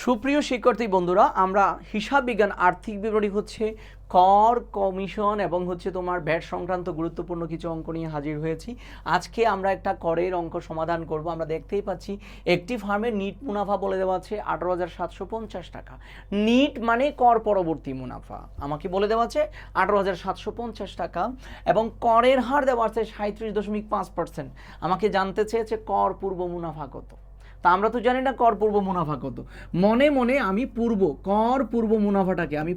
সুপ্রিয় শিক্ষার্থী বন্ধুরা, আমরা হিসাব বিজ্ঞান আর্থিক বিবরণী হচ্ছে কর, কমিশন এবং হচ্ছে তোমার ভ্যাট সংক্রান্ত গুরুত্বপূর্ণ কিছু অঙ্ক নিয়ে হাজির হয়েছি। আজকে আমরা একটা করের অঙ্ক সমাধান করব। আমরা দেখতেই পাচ্ছি একটি ফার্মের নিট মুনাফা বলে দেওয়া আছে 18,750 টাকা। নিট মানে কর পরবর্তী মুনাফা, আমাকে বলে দেওয়া আছে 18,750 টাকা এবং করের হার দেওয়া আছে 37.5%। আমাকে জানতে চেয়েছে কর পূর্ব মুনাফা কত। তা আমরা তো জানি না কর পূর্ব মুনাফা কত। মনে মনে আমি কর পূর্ব মুনাফাটাকে আমি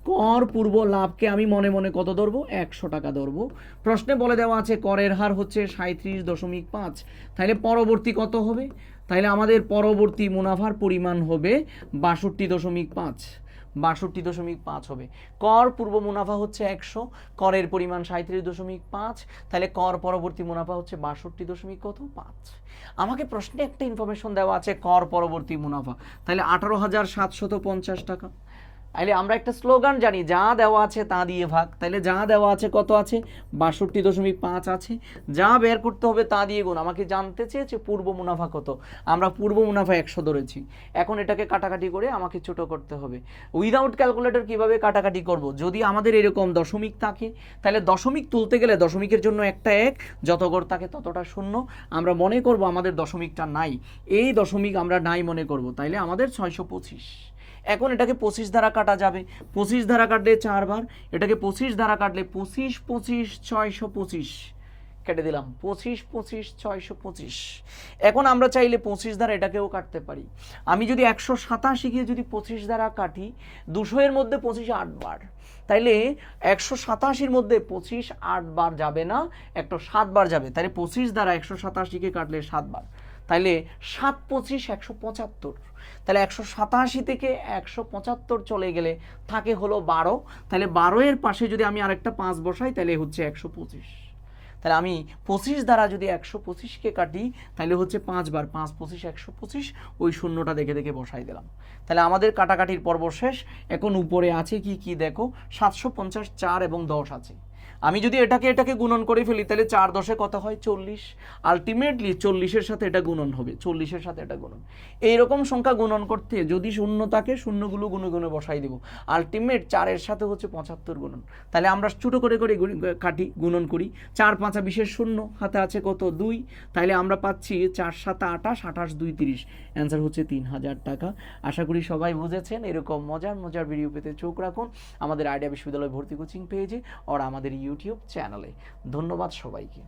কর পূর্ব লাভকে আমি মনে মনে কত ধরবো, 100 টাকা ধরবো। প্রশ্নে বলে দেওয়া আছে করের হার হচ্ছে 37.5, তাহলে পরবর্তী কত হবে? তাহলে আমাদের পরবর্তী মুনাফার পরিমাণ হবে 62.5 হবে। কর পূর্ব মুনাফা হচ্ছে 100, করের পরিমাণ 37.5, তাহলে কর পরবর্তী মুনাফা হচ্ছে 62.5। আমাকে প্রশ্নে একটা ইনফরমেশন দেওয়া আছে কর পরবর্তী মুনাফা, তাহলে 18,750 টাকা। তাহলে আমরা একটা স্লোগান জানি, যা দেওয়া আছে তা দিয়ে ভাগ। তাহলে যা দেওয়া আছে কত আছে, 62.5 আছে, যা বের করতে হবে তা দিয়ে গুণ। আমাকে জানতে চেয়েছে পূর্ব মুনাফা কত, আমরা পূর্ব মুনাফা 100 ধরেছি। এখন এটাকে কাটাকাটি করে আমাকে ছোট করতে হবে। উইদাউট ক্যালকুলেটর কিভাবে কাটাকাটি করব? যদি আমাদের এরকম দশমিক থাকে, তাহলে দশমিক তুলতে গেলে দশমিকের জন্য একটা 1, যত ঘর থাকে ততটা 0। আমরা মনে করব আমাদের দশমিকটা নাই, এই দশমিক আমরা নাই মনে করব, তাইলে আমাদের 625। এখন এটাকে 25 দ্বারা কাটা যাবে, 25 দ্বারা কাটলে 4 বার, এটাকে 25 দ্বারা কাটলে 25 25 625 কেটে দিলাম, 25 25 625। এখন আমরা চাইলে 25 দ্বারা এটাকেও কাটতে পারি। আমি যদি 187 গিয়ে যদি 25 দ্বারা কাটি, 200 এর মধ্যে 25 8 বার, তাইলে 187-র মধ্যে 25 8 বার যাবে না, একটা 7 বার যাবে। তাহলে 25 দ্বারা 187-কে কাটলে 7 বার, তাইলে 7 25 175। তাহলে 187 থেকে 175 চলে গেলে থাকে হলো 12, তাহলে 12 এর পাশে যদি আমি আরেকটা 5 বসাই তাহলে হচ্ছে 125। তাহলে আমি 25 দ্বারা যদি 125-কে কাটি তাহলে হচ্ছে 5 বার, 5 25 125, ওই শূন্যটা দেখে দেখে বসাই দিলাম। তাহলে আমাদের কাটাকাটির পর্ব শেষ। এখন উপরে আছে কি কি দেখো, 750, 4 এবং 10 আছে। আমি যদি এটাকে গুণন করে ফেলি তাহলে 4 10-এ কত হয়, 40। আলটিমেটলি 40-এর সাথে এটা গুণন হবে, 40-এর সাথে এটা গুণন। এইরকম সংখ্যা গুণন করতে যদি শূন্য থাকে, শূন্যগুলো গুণে গুণে বসাই দিব। আলটিমেট 4-এর সাথে হচ্ছে 75 গুণন। তাহলে আমরা ছোটো করে করে কাটি, গুণন করি। 4 5 20-এর শূন্য, হাতে আছে কত 2, তাহলে আমরা পাচ্ছি 4 7 28, 28 2 30, অ্যান্সার হচ্ছে 3000 টাকা। আশা করি সবাই বুঝেছেন। এরকম মজার মজার ভিডিও পেতে চোখ রাখুন আমাদের আইডিয়া বিশ্ববিদ্যালয় ভর্তি কোচিং পেজে আর আমাদের ইউটিউব চ্যানেলে। ধন্যবাদ সবাইকে।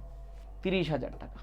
30,000 টাকা।